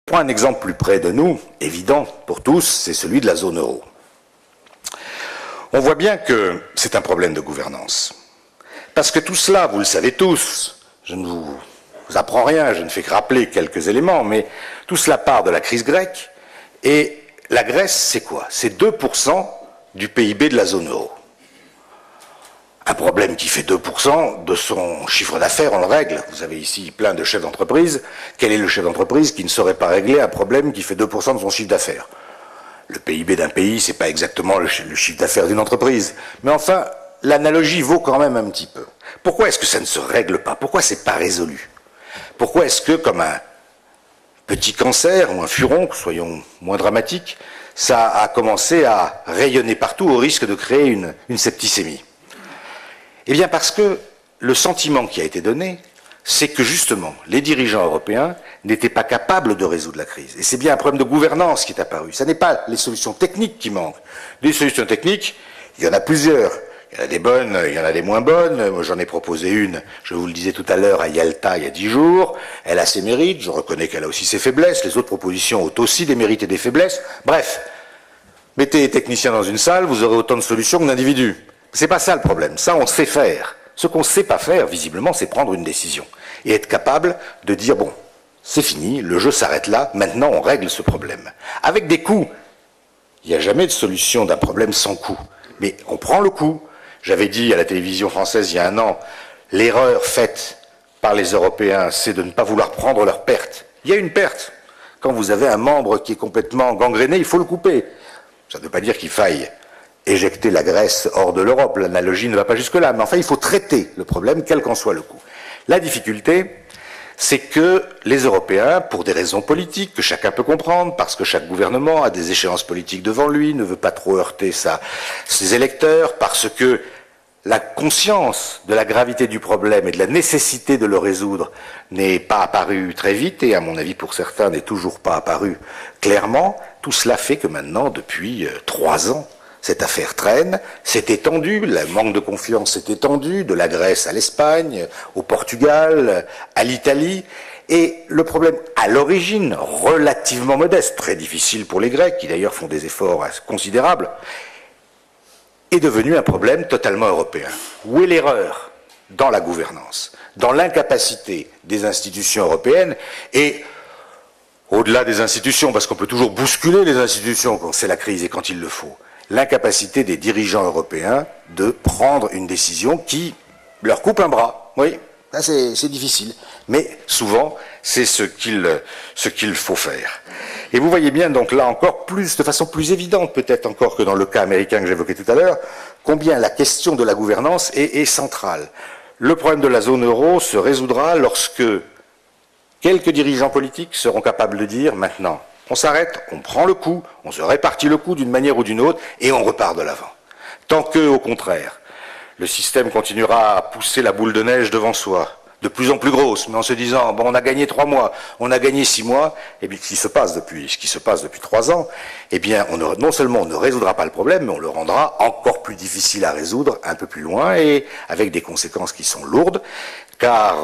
Prends un exemple plus près de nous, évident pour tous, c'est celui de la zone euro. On voit bien que c'est un problème de gouvernance. Parce que tout cela, vous le savez tous, je ne vous apprends rien, je ne fais que rappeler quelques éléments, mais tout cela part de la crise grecque, et la Grèce, c'est quoi? C'est 2% du PIB de la zone euro. Un problème qui fait 2% de son chiffre d'affaires, on le règle. Vous avez ici plein de chefs d'entreprise. Quel est le chef d'entreprise qui ne saurait pas régler un problème qui fait 2% de son chiffre d'affaires? Le PIB d'un pays, c'est pas exactement le chiffre d'affaires d'une entreprise. Mais enfin, l'analogie vaut quand même un petit peu. Pourquoi est-ce que ça ne se règle pas? Pourquoi c'est pas résolu? Pourquoi est-ce que, comme un petit cancer ou un furon, soyons moins dramatiques, ça a commencé à rayonner partout au risque de créer une septicémie? Eh bien parce que le sentiment qui a été donné, c'est que justement, les dirigeants européens n'étaient pas capables de résoudre la crise. Et c'est bien un problème de gouvernance qui est apparu. Ce n'est pas les solutions techniques qui manquent. Des solutions techniques, il y en a plusieurs. Il y en a des bonnes, il y en a des moins bonnes. Moi, j'en ai proposé une, je vous le disais tout à l'heure, à Yalta, il y a 10 jours. Elle a ses mérites, je reconnais qu'elle a aussi ses faiblesses. Les autres propositions ont aussi des mérites et des faiblesses. Bref, mettez les techniciens dans une salle, vous aurez autant de solutions que d'individus. C'est pas ça le problème, ça on sait faire. Ce qu'on ne sait pas faire, visiblement, c'est prendre une décision. Et être capable de dire, bon, c'est fini, le jeu s'arrête là, maintenant on règle ce problème. Avec des coûts. Il n'y a jamais de solution d'un problème sans coût. Mais on prend le coup. J'avais dit à la télévision française il y a un an, l'erreur faite par les Européens, c'est de ne pas vouloir prendre leur perte. Il y a une perte. Quand vous avez un membre qui est complètement gangréné, il faut le couper. Ça ne veut pas dire qu'il faille éjecter la Grèce hors de l'Europe, l'analogie ne va pas jusque-là, mais enfin il faut traiter le problème, quel qu'en soit le coût. La difficulté, c'est que les Européens, pour des raisons politiques que chacun peut comprendre, parce que chaque gouvernement a des échéances politiques devant lui, ne veut pas trop heurter ses électeurs, parce que la conscience de la gravité du problème et de la nécessité de le résoudre n'est pas apparue très vite, et à mon avis pour certains n'est toujours pas apparue clairement, tout cela fait que maintenant, depuis 3 ans, cette affaire traîne, s'est étendue, le manque de confiance s'est étendu, de la Grèce à l'Espagne, au Portugal, à l'Italie, et le problème à l'origine, relativement modeste, très difficile pour les Grecs, qui d'ailleurs font des efforts considérables, est devenu un problème totalement européen. Où est l'erreur? Dans la gouvernance, dans l'incapacité des institutions européennes, et au-delà des institutions, parce qu'on peut toujours bousculer les institutions quand c'est la crise et quand il le faut, l'incapacité des dirigeants européens de prendre une décision qui leur coupe un bras. Oui, c'est difficile. Mais souvent, c'est ce qu'il faut faire. Et vous voyez bien, donc là encore, de façon plus évidente peut-être encore que dans le cas américain que j'évoquais tout à l'heure, combien la question de la gouvernance est centrale. Le problème de la zone euro se résoudra lorsque quelques dirigeants politiques seront capables de dire maintenant, on s'arrête, on prend le coup, on se répartit le coup d'une manière ou d'une autre, et on repart de l'avant. Tant que, au contraire, le système continuera à pousser la boule de neige devant soi, de plus en plus grosse, mais en se disant, bon, on a gagné 3 mois, on a gagné 6 mois, et bien, ce qui se passe depuis 3 ans, eh bien, non seulement on ne résoudra pas le problème, mais on le rendra encore plus difficile à résoudre, un peu plus loin, et avec des conséquences qui sont lourdes, car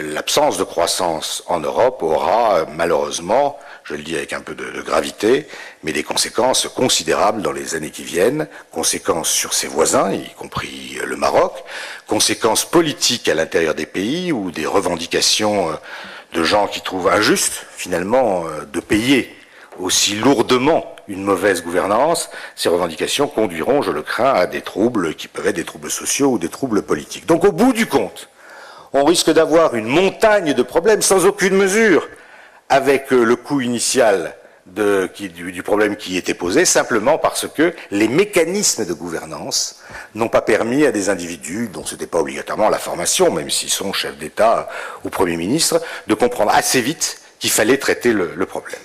l'absence de croissance en Europe aura, malheureusement, je le dis avec un peu de gravité, mais des conséquences considérables dans les années qui viennent, conséquences sur ses voisins, y compris le Maroc, conséquences politiques à l'intérieur des pays, ou des revendications de gens qui trouvent injuste, finalement, de payer aussi lourdement une mauvaise gouvernance. Ces revendications conduiront, je le crains, à des troubles qui peuvent être des troubles sociaux ou des troubles politiques. Donc au bout du compte, on risque d'avoir une montagne de problèmes sans aucune mesure, avec le coût initial du problème qui était posé, simplement parce que les mécanismes de gouvernance n'ont pas permis à des individus, dont ce n'était pas obligatoirement la formation, même s'ils sont chefs d'État ou Premier ministre, de comprendre assez vite qu'il fallait traiter le problème.